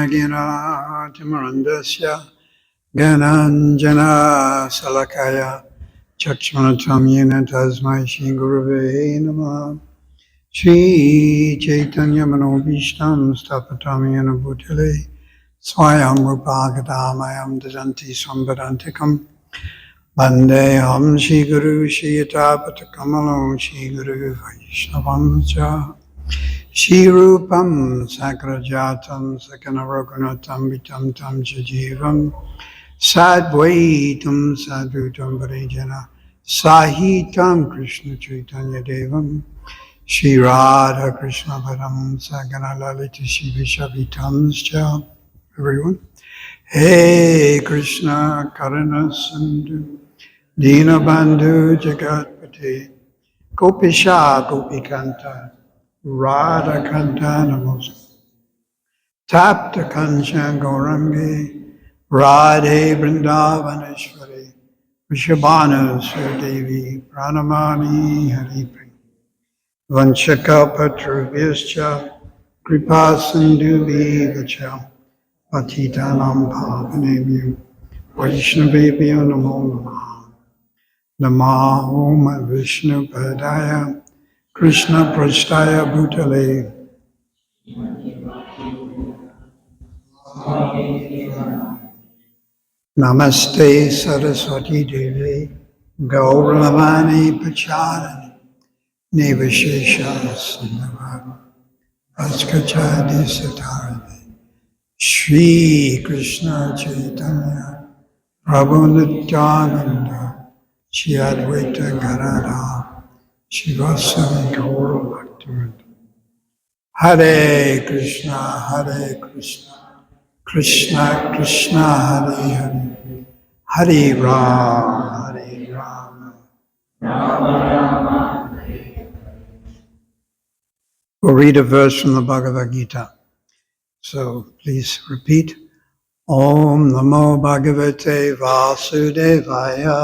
Samagina Timarandasya Gananjana Salakaya Chakshmanatam Yena Tasmai Shri Gurave Namah Shri Chaitanya Manobhishtam Stapatam Yena Bhutale Swayam Rupagadamayam Dajanti Sambadantikam Vandeham Shri Guru Shri Yatapatakamalom Shri Guru Vaishnavam Cha Shri Rupam Sakrajatam Sakanaragunatam Vitam Tam Jajivam Sadvaitam Sadhutam Varejana Sahitam Krishna Chaitanya Devam Shri Radha Krishna Param Sagana Lalita Shri Vishavitamscha. Everyone. Hey Krishna Karana Sindhu Dinabandhu Jagatpate Gopisha Gopikanta Radha Kanta Namos Tapta Kanchan Gaurangi Radhe Vrindavaneshwari Vrishabhanu Surdevi Pranamani Haripri Vanchakalpatrubhyascha Kripa Sindhu Vacha Patitanam Pavanebhyo Vaishnavebhyo Namo Namaha Namo Vishnu Padaya Krishna Prasthaya Bhutale Namaste Saraswati Devi Gauravani Pacharani Nivashesha Sindhavara Vaskachadi Satarani Shri Krishna Chaitanya Prabhu Nityananda Shri Advaita Gadadhar Shivasana Gaura Bhaktivinoda Hare Krishna Krishna Krishna Hare Hare Hare Rama Rama Rama Hare. We'll read a verse from the Bhagavad Gita. So please repeat. Om Namo Bhagavate Vasudevaya.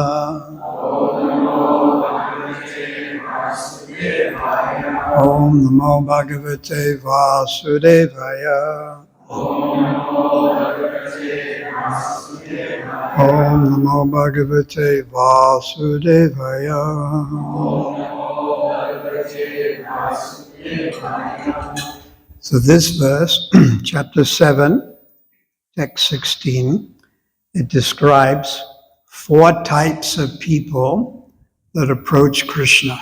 Om Namo Bhagavate Vasudevaya. Om Namo Bhagavate Vasudevaya. Om Namo Bhagavate Vasudevaya. Om Namo Bhagavate Vasudevaya. Om Namo Bhagavate Vasudevaya. So this verse, chapter 7, text 16, it describes 4 types of people that approach Krishna.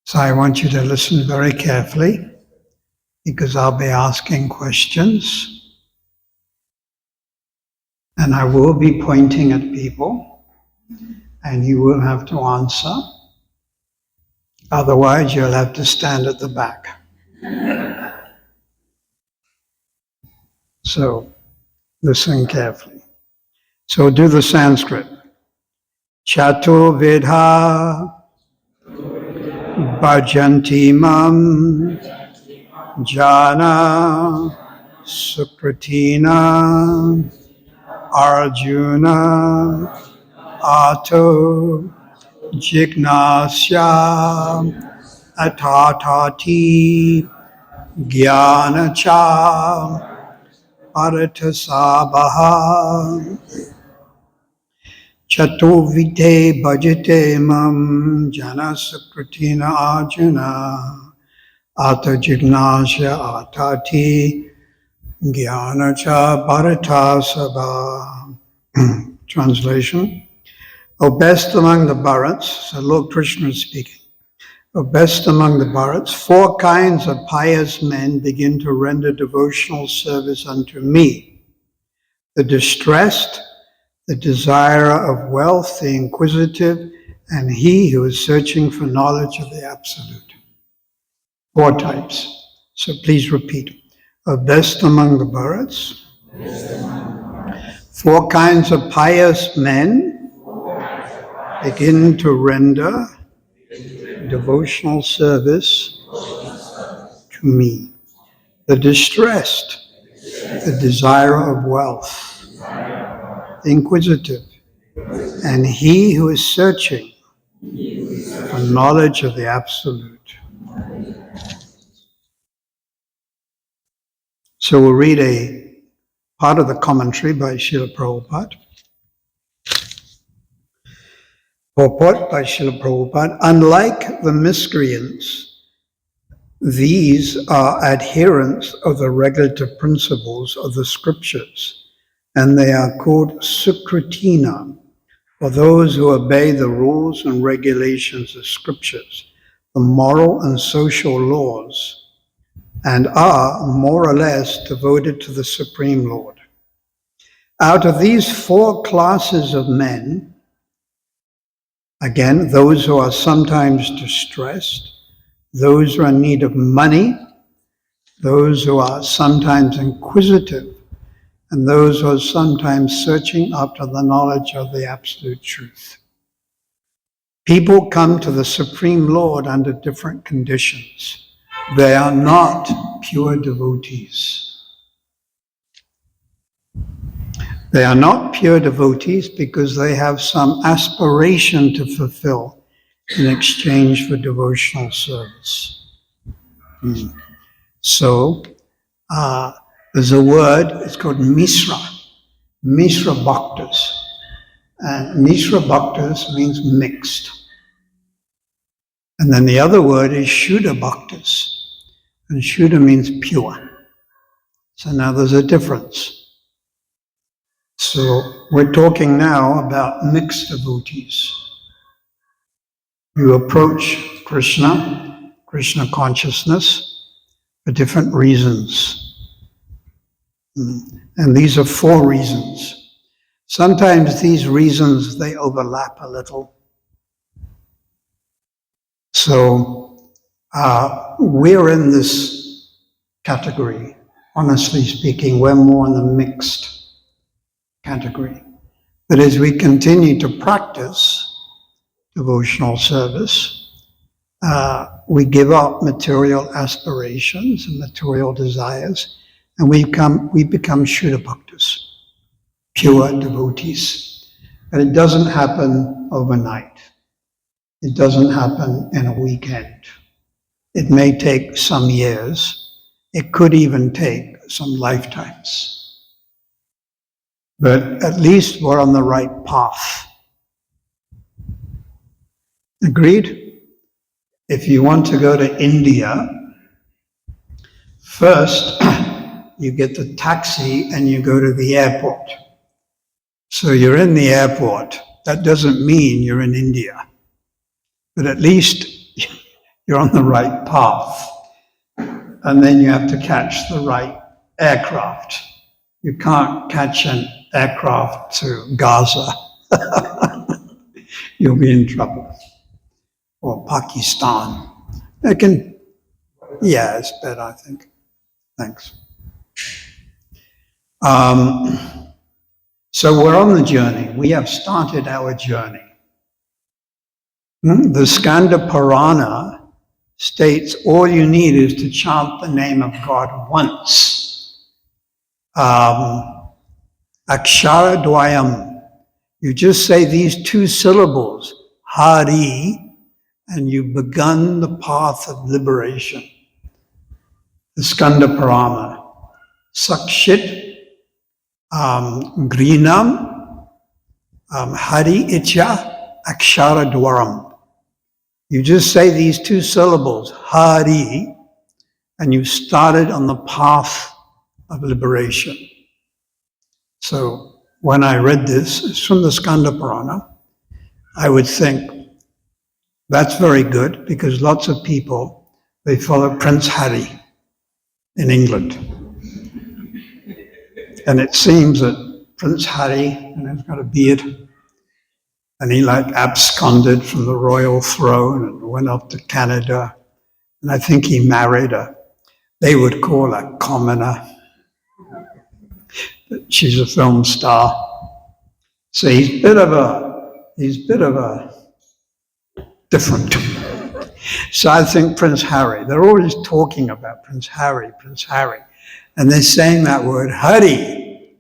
So I want you to listen very carefully, because I'll be asking questions and I will be pointing at people and you will have to answer. Otherwise, you'll have to stand at the back. So listen carefully. So do the Sanskrit. Chato Vedha Bhajanti Mam Jana Sukratina Arjuna Ato Jignasya Atatati Gyanacha Aratasabaha Chatovite Bhajate Mam Jana Sukritina Arjuna Ata Jignasya Atati Gyanacha Bharatasabha. Translation. O best among the Bharats, so Lord Krishna is speaking. O best among the Bharats, 4 kinds of pious men begin to render devotional service unto me. The distressed, the desirer of wealth, the inquisitive, and he who is searching for knowledge of the Absolute. 4 types. So please repeat. O best among the Bharats, 4 kinds of pious men begin to render devotional service to me. The distressed, the desire of wealth, the inquisitive, and he who is searching for knowledge of the Absolute. So we'll read a part of the commentary by Srila Prabhupada. Purport by Srila Prabhupada. Unlike the miscreants, these are adherents of the regulative principles of the scriptures, and they are called Sukritina, for those who obey the rules and regulations of scriptures, the moral and social laws, and are more or less devoted to the Supreme Lord. Out of these four classes of men, again, those who are sometimes distressed, those who are in need of money, those who are sometimes inquisitive, and those who are sometimes searching after the knowledge of the absolute truth. People come to the Supreme Lord under different conditions. They are not pure devotees. They are not pure devotees because they have some aspiration to fulfill in exchange for devotional service. So, there's a word, it's called Misra Bhaktas. And Misra Bhaktas means mixed. And then the other word is Shuddha Bhaktas. And Shuddha means pure. So now there's a difference. So we're talking now about mixed devotees. You approach Krishna consciousness, for different reasons. And these are four reasons. Sometimes these reasons, they overlap a little. So we're in this category. Honestly speaking, we're more in the mixed category. But as we continue to practice devotional service, we give up material aspirations and material desires, and we become Shuddha Bhaktas, pure devotees. And it doesn't happen overnight. It doesn't happen in a weekend. It may take some years. It could even take some lifetimes. But at least we're on the right path. Agreed? If you want to go to India, first you get the taxi and you go to the airport. So you're in the airport. That doesn't mean you're in India. But at least you're on the right path. And then you have to catch the right aircraft. You can't catch an aircraft to Gaza. You'll be in trouble. Or Pakistan. It's better, I think. Thanks. So we're on the journey. We have started our journey. The Skanda Purana states all you need is to chant the name of God once. Akshara Dvayam. You just say these two syllables, Hari, and you've begun the path of liberation. The Skanda Purana. Sakshit Grinam Hari Icha Akshara Dwaram. You just say these two syllables, Hari, and you started on the path of liberation. So when I read this, it's from the Skanda Purana, I would think, that's very good, because lots of people, they follow Prince Harry in England. And it seems that Prince Harry, and he's got a beard, and he absconded from the royal throne and went up to Canada. And I think he married they would call a commoner. She's a film star. So he's a bit of a different. So I think Prince Harry, they're always talking about Prince Harry. And they're saying that word, Hari.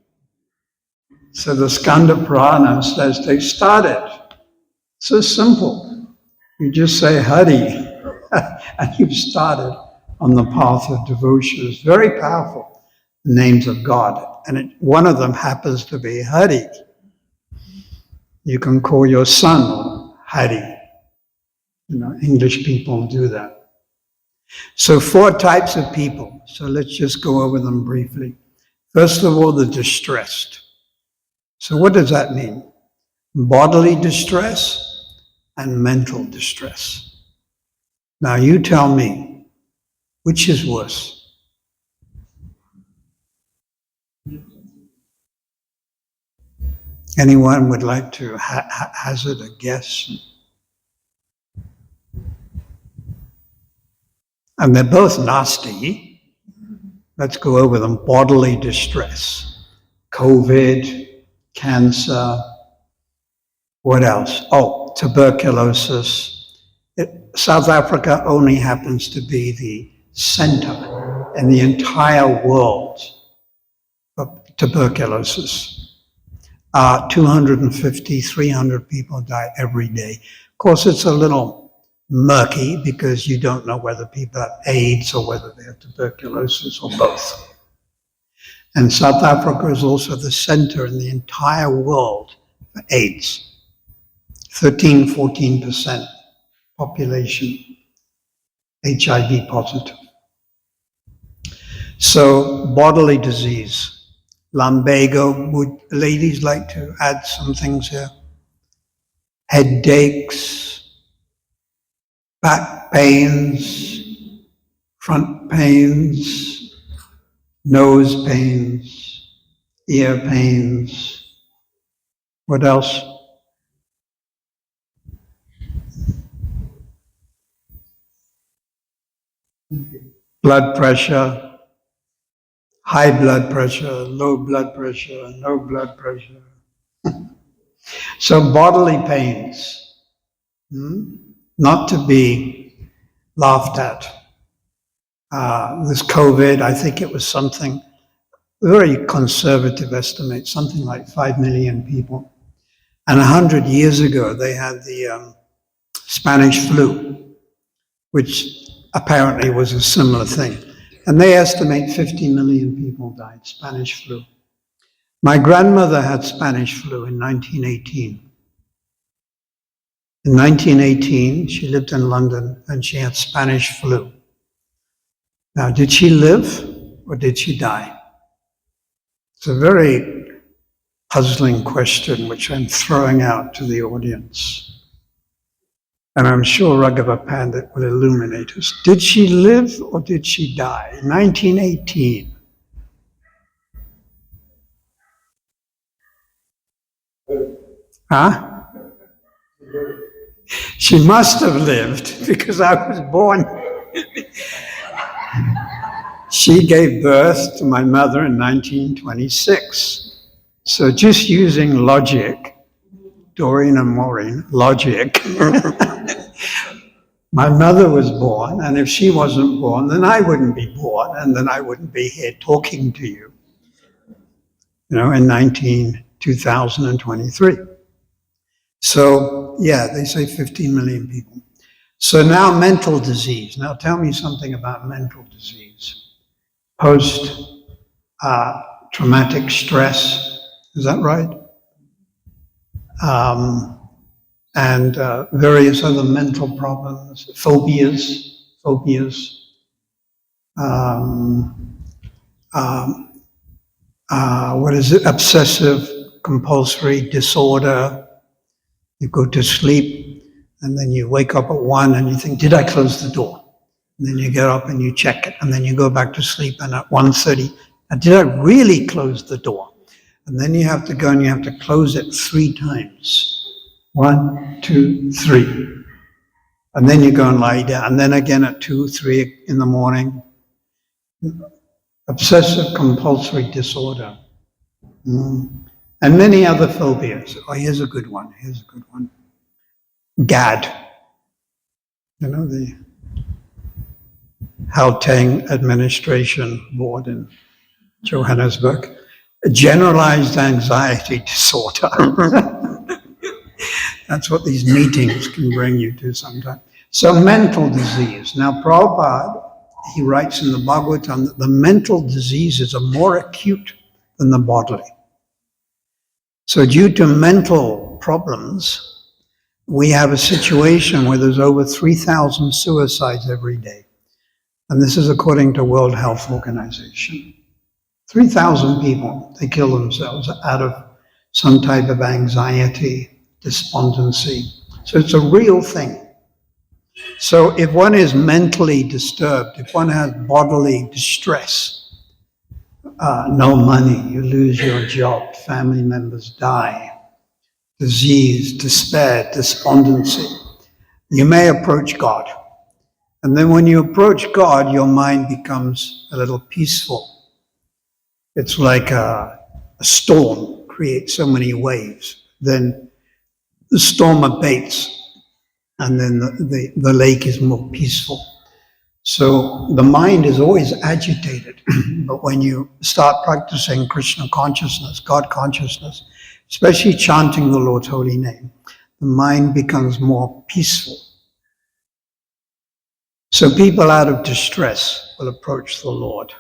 So the Skanda Purana says they started. So simple. You just say Hari, and you've started on the path of devotion. It's very powerful. names of God. And one of them happens to be Hari. You can call your son Hari. English people do that. So 4 types of people. So let's just go over them briefly. First of all, the distressed. So what does that mean? Bodily distress and mental distress. Now you tell me, which is worse? Anyone would like to hazard a guess? And they're both nasty. Let's go over them. Bodily distress. COVID, cancer, what else? Oh, tuberculosis. South Africa only happens to be the center in the entire world of tuberculosis. 250, 300 people die every day. Of course, it's a little murky because you don't know whether people have AIDS or whether they have tuberculosis or both. And South Africa is also the center in the entire world for AIDS. 13-14% population HIV positive. So bodily disease. Lumbago, would ladies like to add some things here? Headaches, back pains, front pains, nose pains, ear pains. What else? Blood pressure. High blood pressure, low blood pressure, no blood pressure. So bodily pains, not to be laughed at. This COVID, I think it was something, very conservative estimate, something like 5 million people. And 100 years ago, they had the Spanish flu, which apparently was a similar thing. And they estimate 50 million people died, Spanish flu. My grandmother had Spanish flu in 1918. In 1918, she lived in London and she had Spanish flu. Now, did she live or did she die? It's a very puzzling question which I'm throwing out to the audience. And I'm sure Raghava Pandit will illuminate us. Did she live or did she die? 1918. Huh? She must have lived because I was born. She gave birth to my mother in 1926. So just using logic, Doreen and Maureen, logic. My mother was born, and if she wasn't born, then I wouldn't be born, and then I wouldn't be here talking to you, in 2023. So, yeah, they say 15 million people. So now mental disease. Now tell me something about mental disease. Post-traumatic stress, is that right? And various other mental problems, phobias. What is it? Obsessive compulsory disorder. You go to sleep and then you wake up at 1 and you think, did I close the door? And then you get up and you check it and then you go back to sleep and at 1:30, did I really close the door? And then you have to go and you have to close it 3 times. 1, 2, 3. And then you go and lie down. And then again at 2, 3 in the morning. Obsessive compulsory disorder. And many other phobias. Oh, here's a good one. GAD. The Gauteng Administration Board in Johannesburg. Generalized anxiety disorder. That's what these meetings can bring you to sometimes. So mental disease. Now Prabhupada he writes in the Bhagavatam that the mental diseases are more acute than the bodily. So due to mental problems, we have a situation where there's over 3,000 suicides every day. And this is according to World Health Organization. 3,000 people, they kill themselves out of some type of anxiety, despondency. So it's a real thing. So if one is mentally disturbed, if one has bodily distress, no money, you lose your job, family members die, disease, despair, despondency, you may approach God. And then when you approach God, your mind becomes a little peaceful. It's like a storm creates so many waves. Then the storm abates, and then the lake is more peaceful. So the mind is always agitated. But when you start practicing Krishna consciousness, God consciousness, especially chanting the Lord's holy name, the mind becomes more peaceful. So people out of distress will approach the Lord.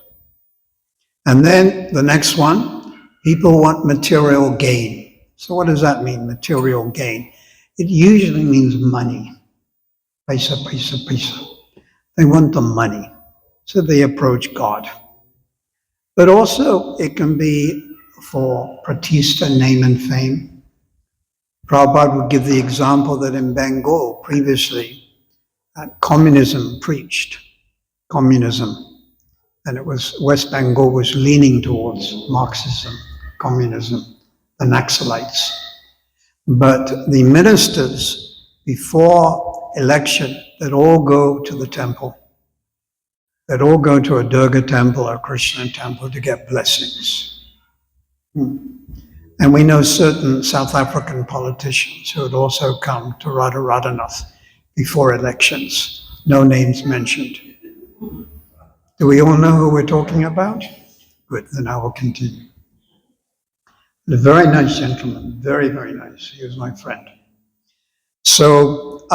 And then the next one, people want material gain. So what does that mean, material gain? It usually means money. Paisa, paisa, paisa. They want the money. So they approach God. But also it can be for pratista, name and fame. Prabhupada would give the example that in Bengal previously, communism preached. Communism. And it was, West Bengal was leaning towards Marxism, communism, the Naxalites. But the ministers, before election, they'd all go to the temple. They'd all go to a Durga temple or a Krishna temple to get blessings. And we know certain South African politicians who had also come to Radha Radhanath before elections. No names mentioned. Do we all know who we're talking about? Good, then I will continue. A very nice gentleman, very, very nice. He was my friend. So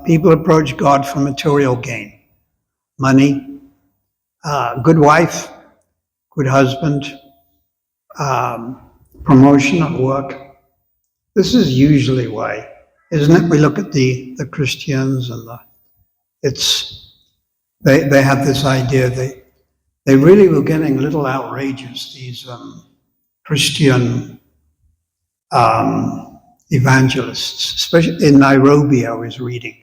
people approach God for material gain. Money, good wife, good husband, promotion at work. This is usually why, isn't it? We look at the Christians and they have this idea, they really were getting a little outrageous, these Christian evangelists, especially in Nairobi I was reading.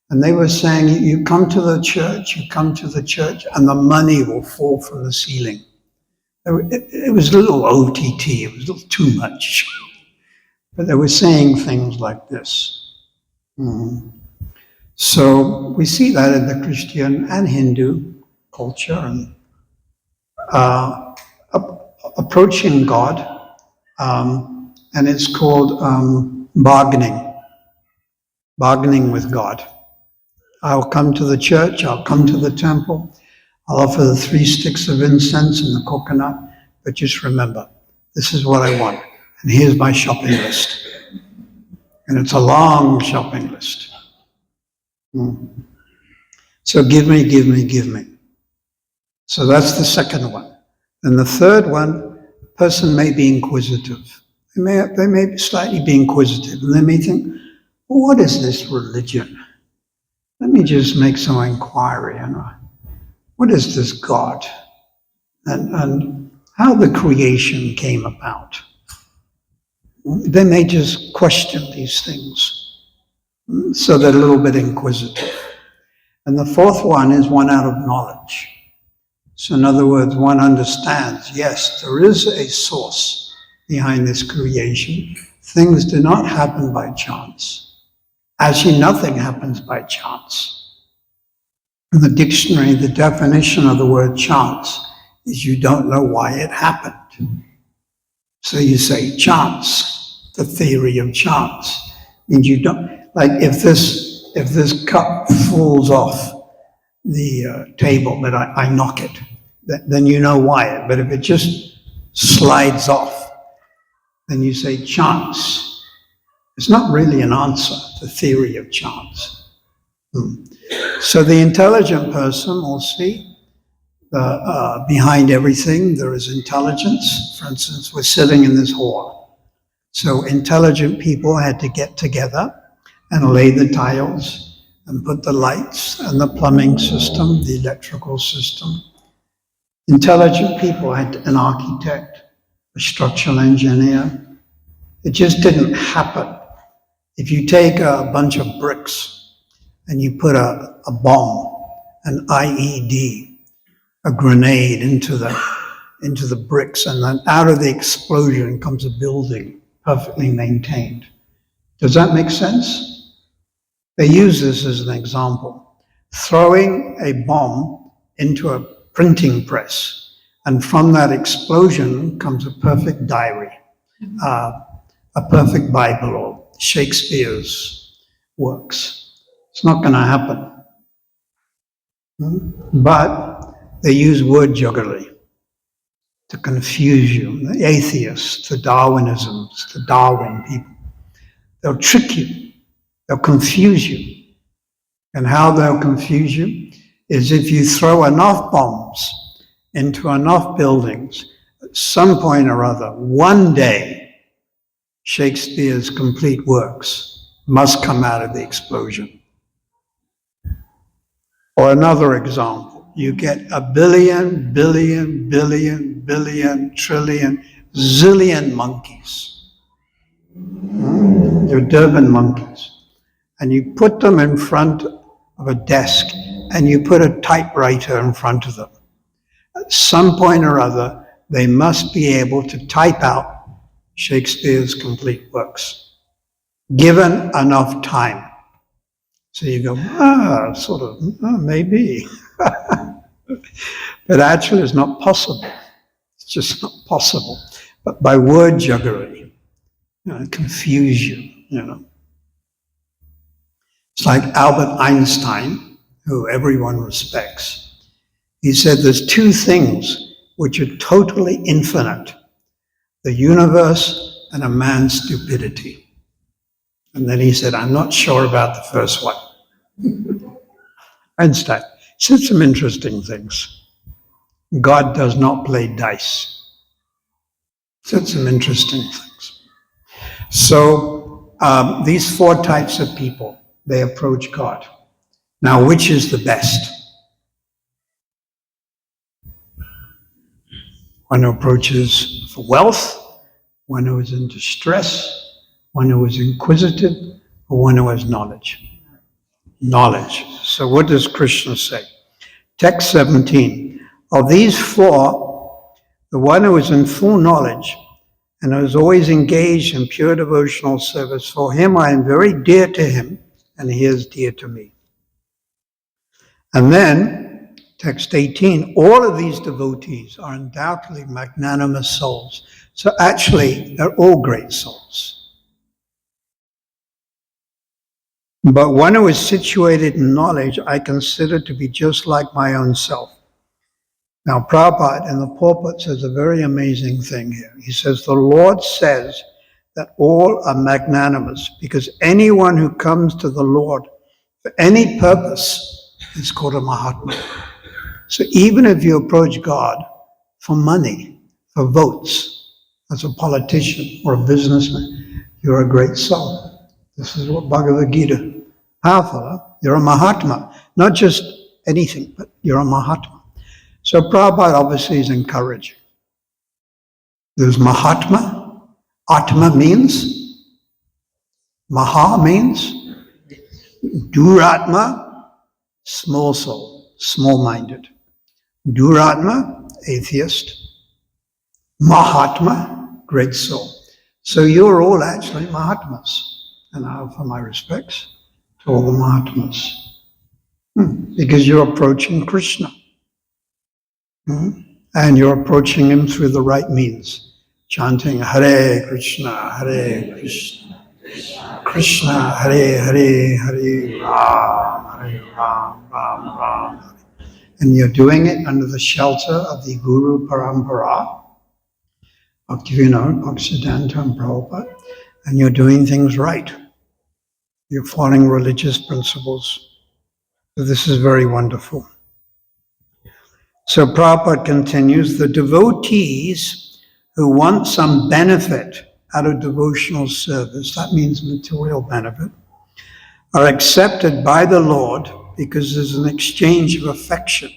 And they were saying, you come to the church, and the money will fall from the ceiling. It was a little OTT, it was a little too much. But they were saying things like this. So we see that in the Christian and Hindu culture, and approaching God, and it's called bargaining with God. I'll come to the church, I'll come to the temple, I'll offer the 3 sticks of incense and the coconut, but just remember, this is what I want, and here's my shopping list. And it's a long shopping list. So give me, give me, give me. So that's the second one. And the third one, the person may be inquisitive. They may slightly be inquisitive, and they may think, well, what is this religion? Let me just make some inquiry. What is this God? And how the creation came about. They may just question these things. So they're a little bit inquisitive. And the fourth one is one out of knowledge. So in other words, one understands, yes, there is a source behind this creation. Things do not happen by chance. Actually, nothing happens by chance. In the dictionary, the definition of the word chance is you don't know why it happened. So you say chance, the theory of chance. Means you don't, like if this cup falls off the table, but I knock it, then you know why. But if it just slides off, then you say chance. It's not really an answer, the theory of chance. So the intelligent person will see behind everything there is intelligence. For instance, we're sitting in this hall. So intelligent people had to get together and lay the tiles and put the lights and the plumbing system, the electrical system. Intelligent people had an architect, a structural engineer. It just didn't happen. If you take a bunch of bricks and you put a bomb, an IED, a grenade into the bricks, and then out of the explosion comes a building perfectly maintained. Does that make sense? They use this as an example. Throwing a bomb into a printing press, and from that explosion comes a perfect diary, a perfect Bible, or Shakespeare's works. It's not going to happen. But they use word jugglery to confuse you. The atheists, the Darwinisms, the Darwin people. They'll trick you. They'll confuse you. And how they'll confuse you is if you throw enough bombs into enough buildings, at some point or other, one day, Shakespeare's complete works must come out of the explosion. Or another example, you get a billion, trillion, zillion monkeys. They're Durban monkeys. And you put them in front of a desk and you put a typewriter in front of them. At some point or other, they must be able to type out Shakespeare's complete works, given enough time. So you go, maybe. But actually it's not possible. It's just not possible. But by word jugglery, confuse you. It's like Albert Einstein, who everyone respects. He said there's two things which are totally infinite: the universe and a man's stupidity. And then he said, I'm not sure about the first one. Einstein said some interesting things. God does not play dice. Said some interesting things. So these four types of people, they approach God. Now, which is the best? One who approaches for wealth, one who is in distress, one who is inquisitive, or one who has knowledge. Knowledge. So what does Krishna say? Text 17. Of these four, the one who is in full knowledge and who is always engaged in pure devotional service, for him I am very dear to him, and he is dear to me. And then, text 18, all of these devotees are undoubtedly magnanimous souls. So actually, they're all great souls. But one who is situated in knowledge, I consider to be just like my own self. Now, Prabhupada in the pulpit says a very amazing thing here. He says, the Lord says that all are magnanimous, because anyone who comes to the Lord for any purpose is called a Mahatma. So even if you approach God for money, for votes, as a politician or a businessman, you're a great soul. This is what Bhagavad Gita. Powerful, huh? You're a Mahatma. Not just anything, but you're a Mahatma. So Prabhupada obviously is encouraging. There's Mahatma. Atma means, Maha means, Duratma, small soul, small-minded. Duratma, atheist. Mahatma, great soul. So you're all actually Mahatmas. And I offer my respects to all the Mahatmas. Because you're approaching Krishna. And you're approaching him through the right means. Chanting Hare Krishna, Krishna Hare Hare, Hare Ram, Ram Ram. And you're doing it under the shelter of the Guru Parampara, Bhaktivinoda, Bhaktisiddhanta, and Prabhupada. And you're doing things right. You're following religious principles. So this is very wonderful. So Prabhupada continues, the devotees who want some benefit out of devotional service, that means material benefit, are accepted by the Lord because there's an exchange of affection.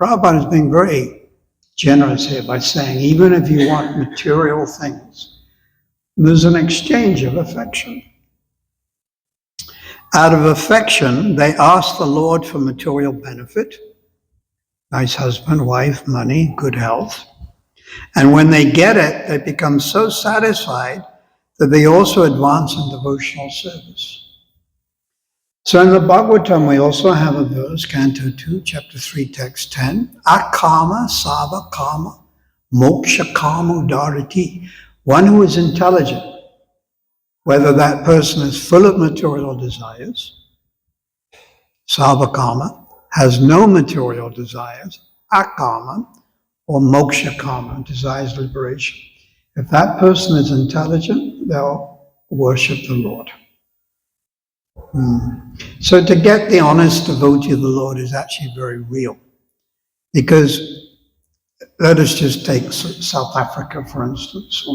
Prabhupada is being very generous here by saying, even if you want material things, there's an exchange of affection. Out of affection, they ask the Lord for material benefit, nice husband, wife, money, good health. And when they get it, they become so satisfied that they also advance in devotional service. So in the Bhagavatam, we also have a verse, Canto 2, Chapter 3, Text 10, Akama Sava Kama Moksha Kama Udarati. One who is intelligent, whether that person is full of material desires, Sava Kama, has no material desires, Akama, or Moksha Kama, desires liberation. If that person is intelligent, they'll worship the Lord. So to get the honest devotee of the Lord is actually very real. Because let us just take South Africa, for instance,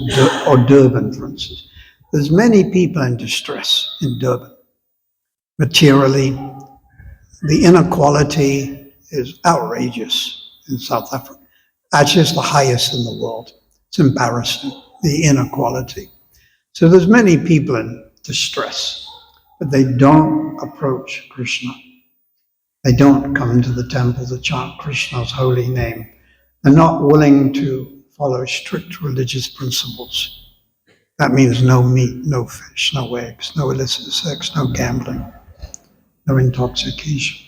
or Durban, for instance. There's many people in distress in Durban. Materially, the inequality is outrageous in South Africa. Actually, it's the highest in the world. It's embarrassing, the inequality. So there's many people in distress. But they don't approach Krishna. They don't come to the temple to chant Krishna's holy name. They're not willing to follow strict religious principles. That means no meat, no fish, no eggs, no illicit sex, no gambling, no intoxication.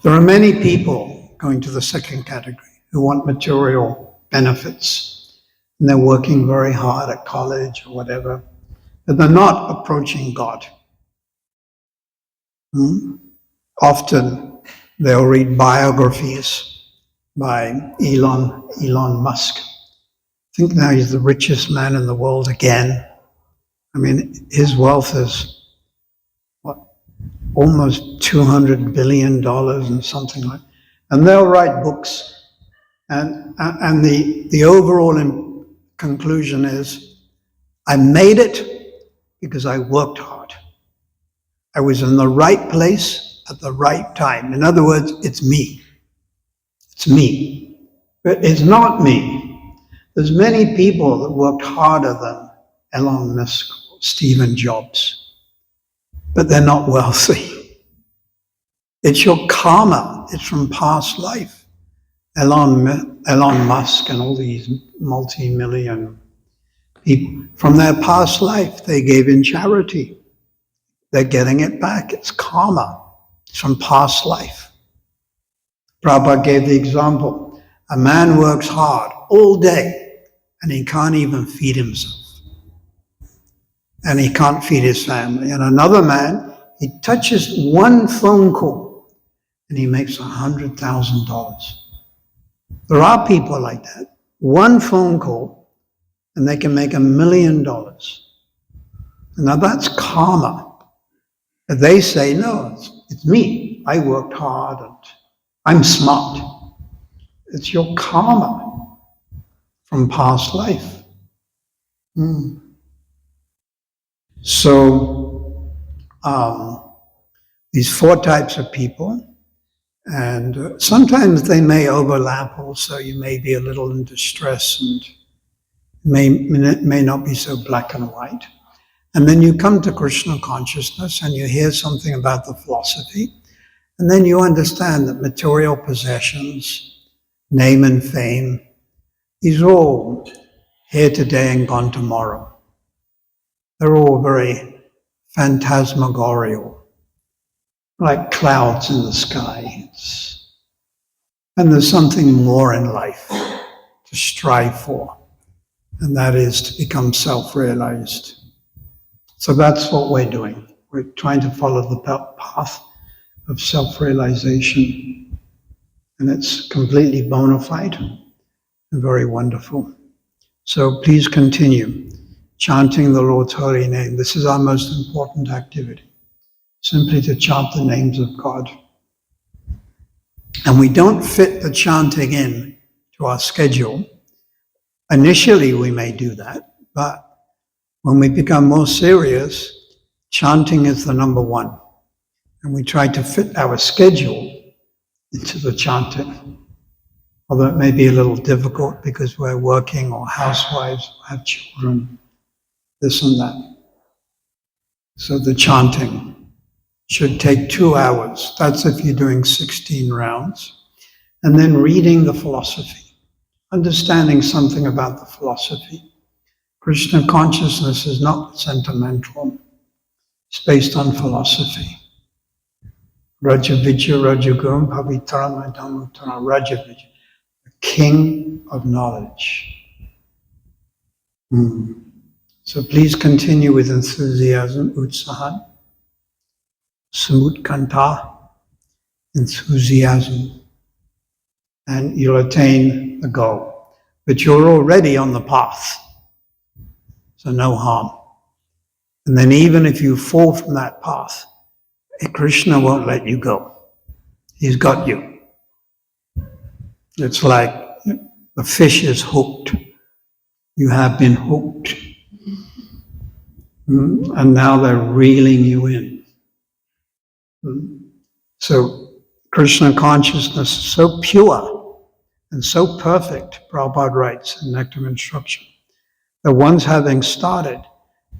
There are many people going to the second category who want material benefits. And they're working very hard at college or whatever. But they're not approaching God. Often they'll read biographies by Elon Musk. I think now he's the richest man in the world again. I mean, his wealth is almost $200 billion and something like that. And they'll write books, and the overall conclusion is, I made it because I worked hard. I was in the right place at the right time. In other words, it's me. It's me. But it's not me. There's many people that worked harder than Elon Musk or Stephen Jobs, but they're not wealthy. It's your karma. It's from past life. Elon Musk and all these multi-million people, from their past life, they gave in charity. They're getting it back. It's karma. It's from past life. Prabhupada gave the example. A man works hard all day and he can't even feed himself. And he can't feed his family. And another man, he touches one phone call and he makes $100,000. There are people like that. One phone call and they can make $1 million. Now that's karma. But they say, no, it's me. I worked hard and I'm smart. It's your karma from past life. So these four types of people, and sometimes they may overlap also. You may be a little in distress and may not be so black and white. And then you come to Krishna consciousness and you hear something about the philosophy, and then you understand that material possessions, name and fame, these are all here today and gone tomorrow. They're all very phantasmagorial, like clouds in the sky. And there's something more in life to strive for, and that is to become self-realized. So that's what we're doing. We're trying to follow the path of self-realization, and it's completely bona fide and very wonderful. So please continue chanting the Lord's holy name. This is our most important activity. simply to chant the names of God. And we don't fit the chanting in to our schedule. Initially, we may do that, but when we become more serious, chanting is the number one. And we try to fit our schedule into the chanting. Although it may be a little difficult because we're working or housewives or have children, this and that. So the chanting should take 2 hours. That's if you're doing 16 rounds. And then reading the philosophy, understanding something about the philosophy. Krishna consciousness is not sentimental. It's based on philosophy. Rajavijja Rajagurum Pavitram Adhamutara Rajavijja, the king of knowledge. So please continue with enthusiasm, utsahan, samutkanta, enthusiasm, and you'll attain the goal. But you're already on the path, so no harm. And then even if you fall from that path, Krishna won't let you go. He's got you. It's like the fish is hooked. You have been hooked. And now they're reeling you in. So Krishna consciousness is so pure and so perfect, Prabhupada writes in Nectar Instruction, that once having started,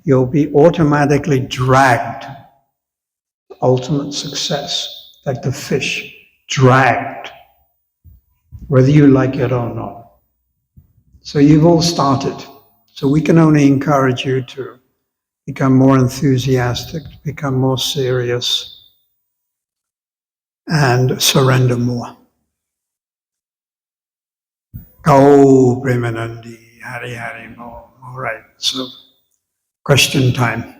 you'll be automatically dragged to ultimate success, like the fish, dragged, whether you like it or not. So you've all started. So we can only encourage you to become more enthusiastic, become more serious, and surrender more. Oh, Premanandi, Hari Hari Mo. All right, so question time.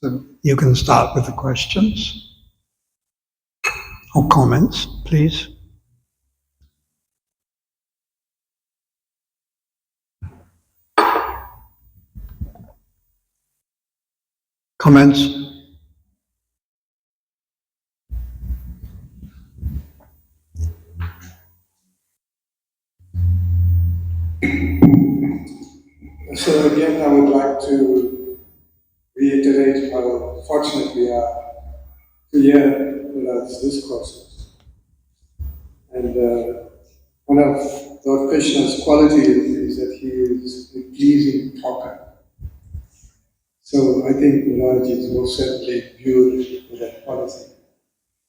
So you can start with the questions or comments, please. Comments? So again, I would like to reiterate how fortunate we are to hear Buddha's discourses. And one of Lord Krishna's qualities is that he is a pleasing talker. So I think Buddha is most certainly viewed with that quality.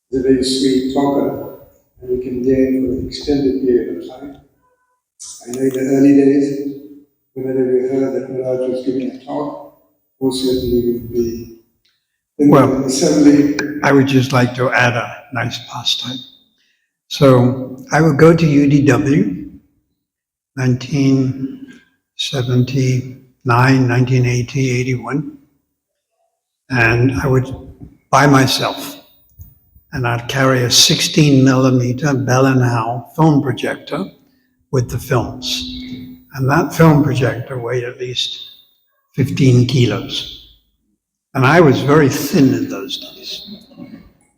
He's a very sweet talker, and we can gain for an extended period of time. I know in the early days, whenever we heard that Maharaj was giving a talk, most certainly we would be in the assembly. I would just like to add a nice pastime. So I would go to UDW, 1979, 1980, 81, and I would, by myself, and I'd carry a 16 millimeter Bell & Howell film projector with the films. And that film projector weighed at least 15 kilos. And I was very thin in those days.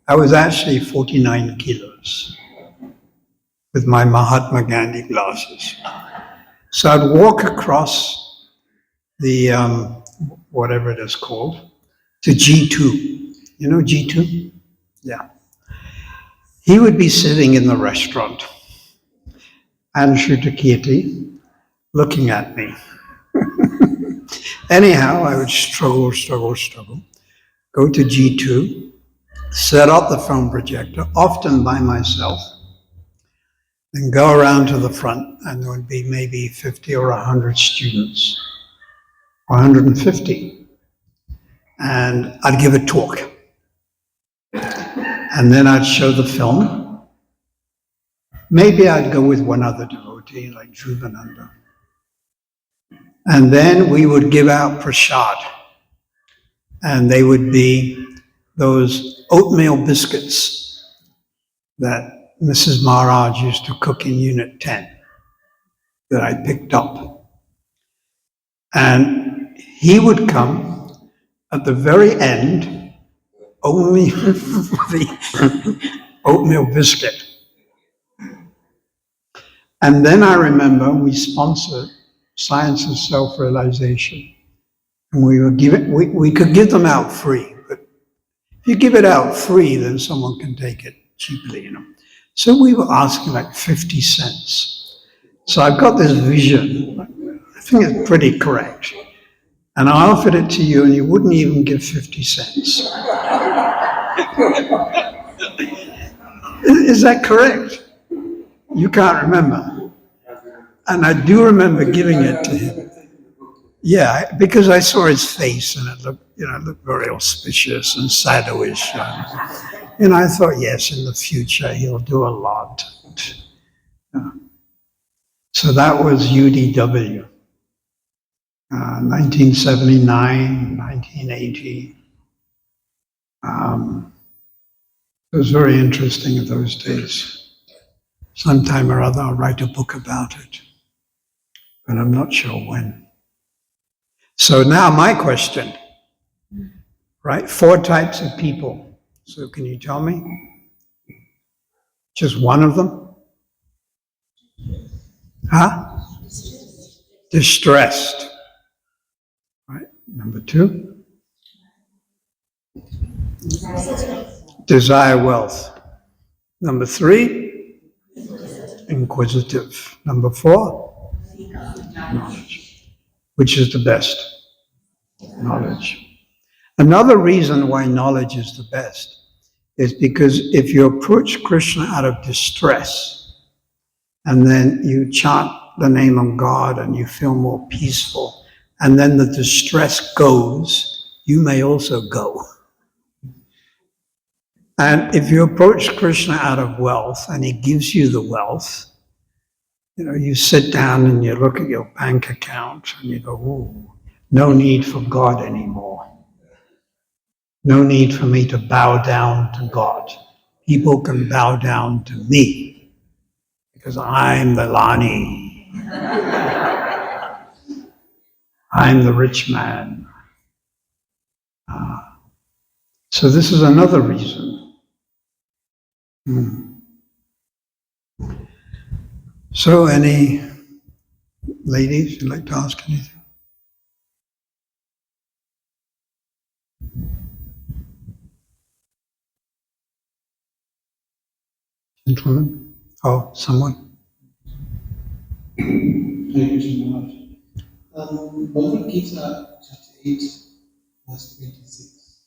I was actually 49 kilos with my Mahatma Gandhi glasses. So I'd walk across the, whatever it is called, to G2. You know G2? Yeah. He would be sitting in the restaurant, Anshutakirti, looking at me. Anyhow, I would struggle, go to G2, set up the film projector, often by myself, and go around to the front, and there would be maybe 50 or 100 students, or 150. And I'd give a talk. And then I'd show the film. Maybe I'd go with one other devotee, like Dhruvananda. And then we would give out prasad. And they would be those oatmeal biscuits that Mrs. Maharaj used to cook in Unit 10 that I picked up. And he would come at the very end only the oatmeal biscuit. And then I remember we sponsored Science of Self-Realization. And we could give them out free, but if you give it out free, then someone can take it cheaply, you know. So we were asking like 50 cents. So I've got this vision, I think it's pretty correct. And I offered it to you and you wouldn't even give 50 cents. Is that correct? You can't remember. And I do remember giving it to him. Yeah, because I saw his face and it looked very auspicious and shadowish. And I thought, yes, in the future he'll do a lot. So that was UDW, 1979, 1980. It was very interesting in those days. Sometime or other I'll write a book about it, but I'm not sure when. So now my question, right? 4 types of people. So can you tell me? Just one of them? Huh? Distressed. Right. Number 2? Desire wealth. Number 3? Inquisitive. Number 4? Knowledge. Which is the best? Knowledge. Another reason why knowledge is the best is because if you approach Krishna out of distress and then you chant the name of God and you feel more peaceful and then the distress goes, you may also go. And if you approach Krishna out of wealth and he gives you the wealth, you sit down and you look at your bank account and you go, ooh, no need for God anymore. No need for me to bow down to God. People can bow down to me because I'm the Lani. I'm the rich man. So this is another reason. So any ladies you'd like to ask anything? Gentlemen? Oh, someone? Hare Krishna Maharaj. Bhagavad Gita, chapter 8, verse 26,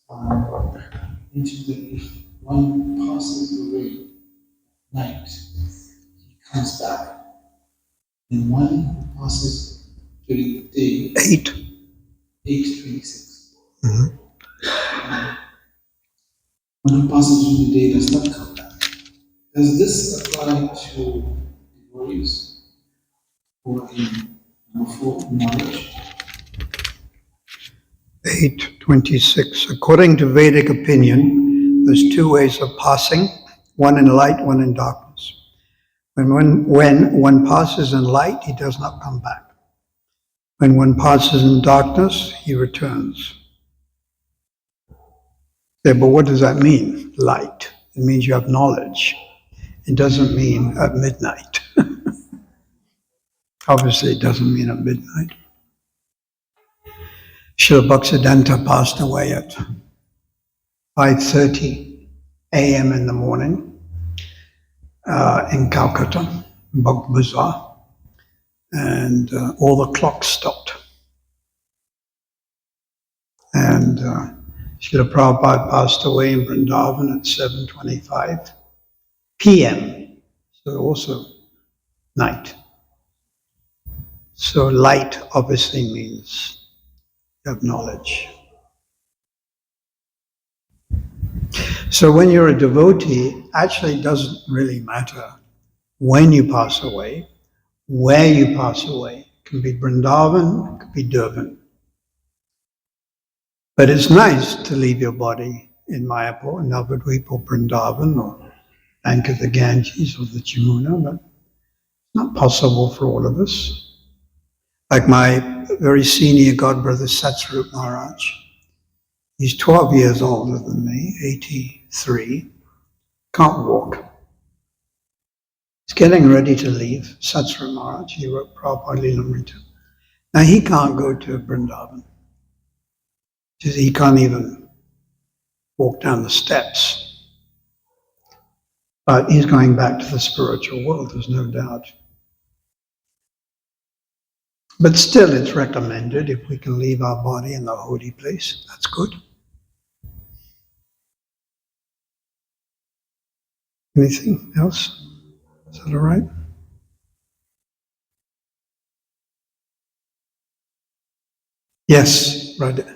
mentions that if one passes away at night, he comes back. And one who passes during the day, 8:26. One who passes during the day does not come back. Does this apply to devotees who are in number 4, knowledge? 8:26. According to Vedic opinion, there's 2 ways of passing, one in light, one in darkness. When one passes in light, he does not come back. When one passes in darkness, he returns. Yeah, but what does that mean, light? It means you have knowledge. It doesn't mean at midnight. Obviously, it doesn't mean at midnight. Srila Bhaktisiddhanta passed away at 5:30 a.m. in the morning in Calcutta, Bhakt Bazaar, and all the clocks stopped. And Srila Prabhupada passed away in Vrindavan at 7:25 p.m., so also night. So light obviously means you have knowledge. So when you're a devotee, actually it doesn't really matter when you pass away, where you pass away. It can be Vrindavan, it could be Durban. But it's nice to leave your body in Mayapur, Navadvip or Vrindavan or bank of the Ganges or the Jamuna, but it's not possible for all of us. Like my very senior godbrother Chatsworth Maharaj, He's 12 years older than me, 83, can't walk. He's getting ready to leave Chatsworth Maharaj. He wrote Prabhupada Lilamrita. Now he can't go to Vrindavan. He can't even walk down the steps. But he's going back to the spiritual world, there's no doubt. But still, it's recommended if we can leave our body in the holy place. That's good. Anything else? Is that all right? Yes, right. What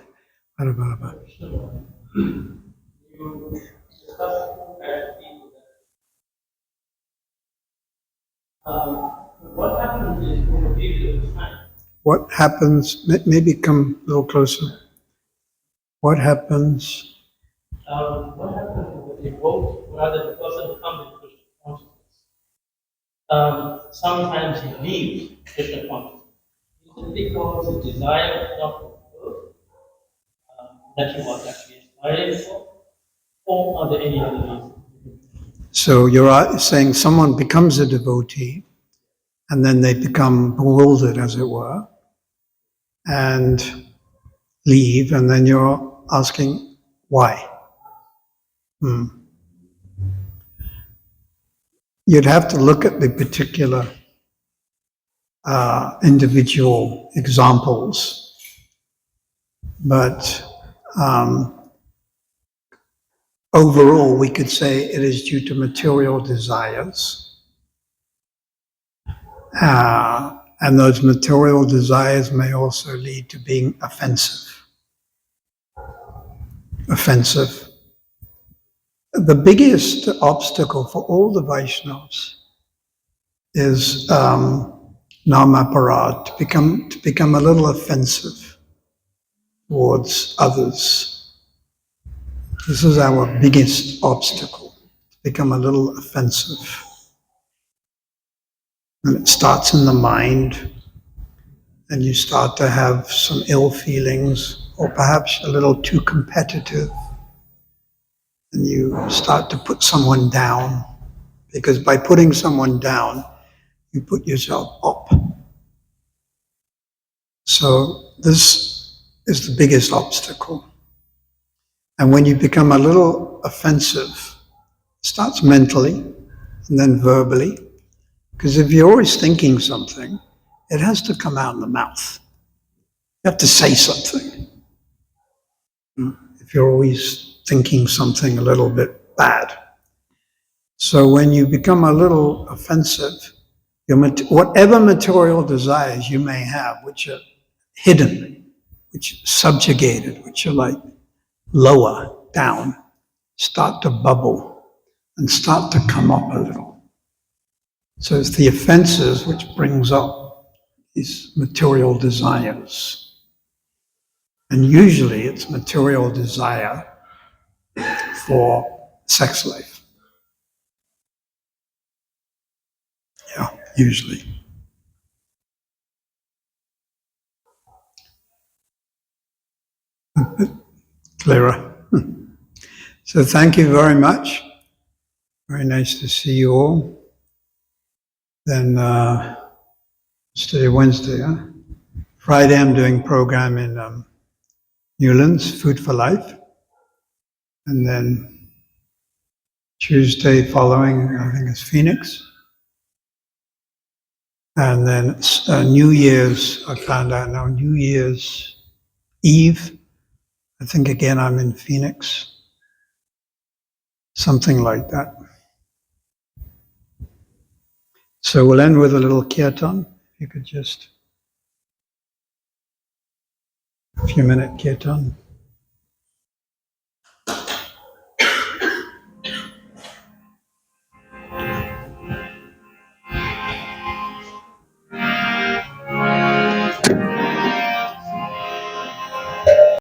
happens is in the period of time? What happens, maybe come a little closer. What happens? What happens with the devotee, rather the person comes in Krishna consciousness? Sometimes he leaves Krishna consciousness. Is it because the desire is not fulfilled that he was actually aspiring for? Or are there any other reasons? So you're saying someone becomes a devotee and then they become bewildered, as it were, and leave, and then you're asking why. You'd have to look at the particular individual examples, but overall we could say it is due to material desires. And those material desires may also lead to being offensive. The biggest obstacle for all the Vaishnavas is namaparad, to become a little offensive towards others. This is our biggest obstacle, to become a little offensive. And it starts in the mind, and you start to have some ill feelings, or perhaps a little too competitive, and you start to put someone down, because by putting someone down, you put yourself up. So this is the biggest obstacle. And when you become a little offensive, it starts mentally and then verbally, because if you're always thinking something, it has to come out in the mouth. You have to say something. If you're always thinking something a little bit bad. So when you become a little offensive, whatever material desires you may have, which are hidden, which are subjugated, which are like lower down, start to bubble and start to come up a little. So it's the offenses which brings up these material desires. And usually it's material desire for sex life. Yeah, usually. Clearer. So thank you very much. Very nice to see you all. Then it's today Wednesday, huh? Friday I'm doing program in Newlands, Food for Life. And then Tuesday following, I think it's Phoenix. And then New Year's, I found out now, New Year's Eve, I think again I'm in Phoenix. Something like that. So we'll end with a little kirtan. If you could just, a few minute kirtan.